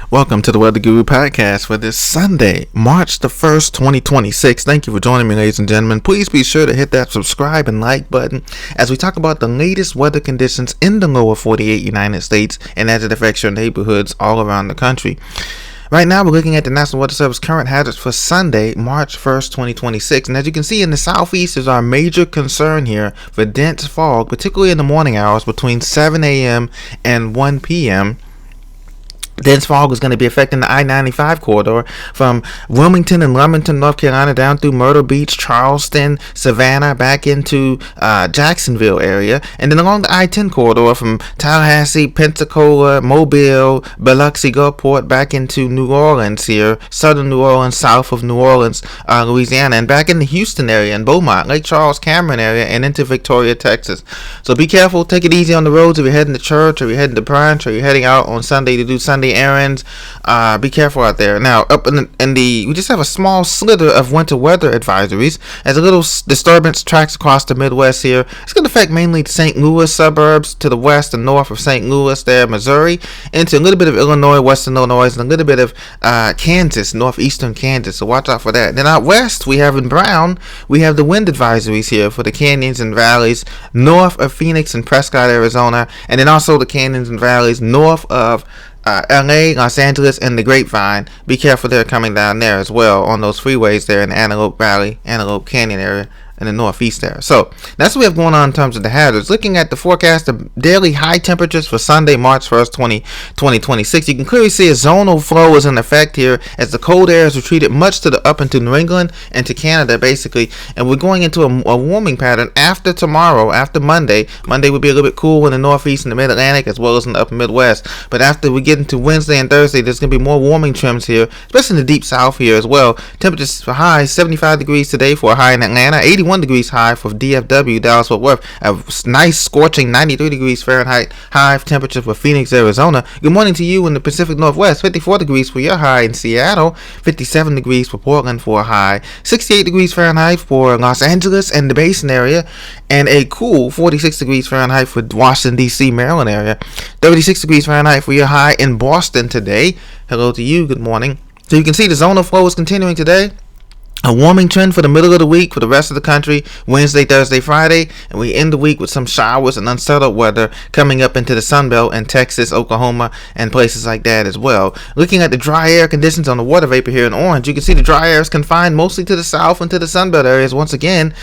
Welcome to the Weather Guru Podcast for this Sunday, March the 1st, 2026. Thank you for joining me, ladies and gentlemen. Please be sure to hit that subscribe and like button as we talk about the latest weather conditions in the lower 48 United States and as it affects your neighborhoods all around the country. Right now, we're looking at the National Weather Service current hazards for Sunday, March 1st, 2026. And as you can see in the southeast is our major concern here for dense fog, particularly in the morning hours between 7 a.m. and 1 p.m. Dense fog is going to be affecting the I-95 corridor from Wilmington and Lumberton, North Carolina, down through Myrtle Beach, Charleston, Savannah, back into Jacksonville area, and then along the I-10 corridor from Tallahassee, Pensacola, Mobile, Biloxi, Gulfport, back into New Orleans here, southern New Orleans, south of New Orleans, Louisiana, and back in the Houston area and Beaumont, Lake Charles, Cameron area, and into Victoria, Texas. So be careful, take it easy on the roads if you're heading to church, or you're heading to brunch, or you're heading out on Sunday to do Sunday errands. Be careful out there. Now, up in the we just have a small slither of winter weather advisories as a little disturbance tracks across the Midwest here. It's going to affect mainly the St. Louis suburbs to the west and north of St. Louis there, Missouri, into a little bit of Illinois, western Illinois, and a little bit of Kansas, northeastern Kansas. So watch out for that. Then out west, we have in brown, we have the wind advisories here for the canyons and valleys north of Phoenix and Prescott, Arizona, and then also the canyons and valleys north of LA, Los Angeles, and the Grapevine. Be careful they're coming down there as well on those freeways there in the Antelope Valley, Antelope Canyon area in the northeast there. So that's what we have going on in terms of the hazards. Looking at the forecast of daily high temperatures for Sunday, March 1st, 2026, you can clearly see a zonal flow is in effect here as the cold air is retreated much to the up into New England and to Canada basically, and we're going into a warming pattern after tomorrow, after Monday. Monday will be a little bit cool in the northeast and the mid-Atlantic as well as in the upper Midwest, but after we get into Wednesday and Thursday, there's going to be more warming trends here, especially in the deep south here as well. Temperatures for highs 75 degrees today for a high in Atlanta, 81 degrees high for DFW, Dallas Fort Worth, a nice scorching 93 degrees Fahrenheit high temperature for Phoenix, Arizona. Good morning to you in the Pacific Northwest, 54 degrees for your high in Seattle, 57 degrees for Portland for a high, 68 degrees Fahrenheit for Los Angeles and the Basin area, and a cool 46 degrees Fahrenheit for Washington, D.C., Maryland area, 36 degrees Fahrenheit for your high in Boston today. Hello to you, good morning. So you can see the zonal flow is continuing today. A warming trend for the middle of the week for the rest of the country, Wednesday, Thursday, Friday, and we end the week with some showers and unsettled weather coming up into the Sun Belt and Texas, Oklahoma, and places like that as well. Looking at the dry air conditions on the water vapor here in orange, you can see the dry air is confined mostly to the south and to the Sun Belt areas. Once again,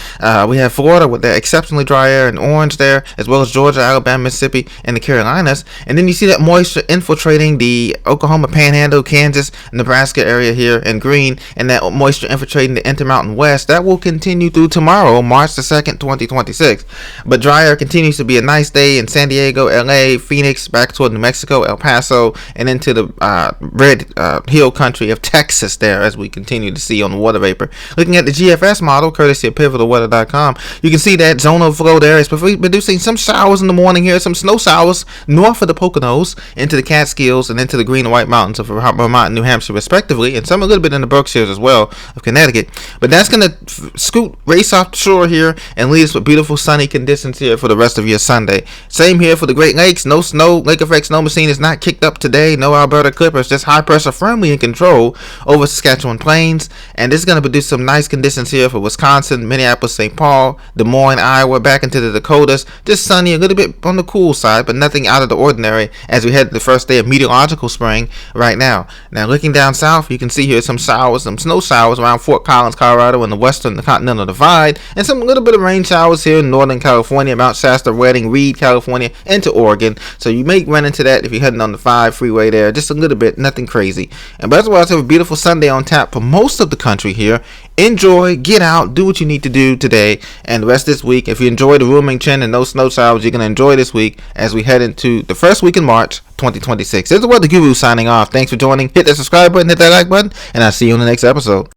we have Florida with the exceptionally dry air in orange there, as well as Georgia, Alabama, Mississippi, and the Carolinas. And then you see that moisture infiltrating the Oklahoma Panhandle, Kansas, Nebraska area here in green, and that moisture infiltrating the Intermountain West. That will continue through tomorrow, March the 2nd, 2026. But dry air continues to be a nice day in San Diego, LA, Phoenix, back toward New Mexico, El Paso, and into the red hill country of Texas there as we continue to see on the water vapor. Looking at the GFS model, courtesy of pivotalweather.com, you can see that zonal flow there is producing some showers in the morning here, some snow showers north of the Poconos, into the Catskills, and into the Green and White Mountains of Vermont and New Hampshire respectively, and some a little bit in the Berkshires as well of Connecticut. But that's going to race off the shore here and leave us with beautiful sunny conditions here for the rest of your Sunday. Same here for the Great Lakes. No snow, lake effect snow machine is not kicked up today. No Alberta Clippers, just high pressure firmly in control over Saskatchewan Plains. And this is going to produce some nice conditions here for Wisconsin, Minneapolis, St. Paul, Des Moines, Iowa, back into the Dakotas. Just sunny, a little bit on the cool side, but nothing out of the ordinary as we head to the first day of meteorological spring right now. Now looking down south, you can see here some showers, some snow showers around Fort Collins, Colorado, and the western continental divide, and some little bit of rain showers here in northern California, Mount Shasta, Redding, Reed, California, into Oregon. So you may run into that if you're heading on the 5 freeway there, just a little bit, nothing crazy. And but otherwise, have a beautiful Sunday on tap for most of the country here. Enjoy, get out, do what you need to do today and the rest of this week. If you enjoy the warming trend and those snow showers, you're going to enjoy this week as we head into the first week in March 2026. This is the Weather Guru signing off. Thanks for joining. Hit that subscribe button, hit that like button, and I'll see you on the next episode.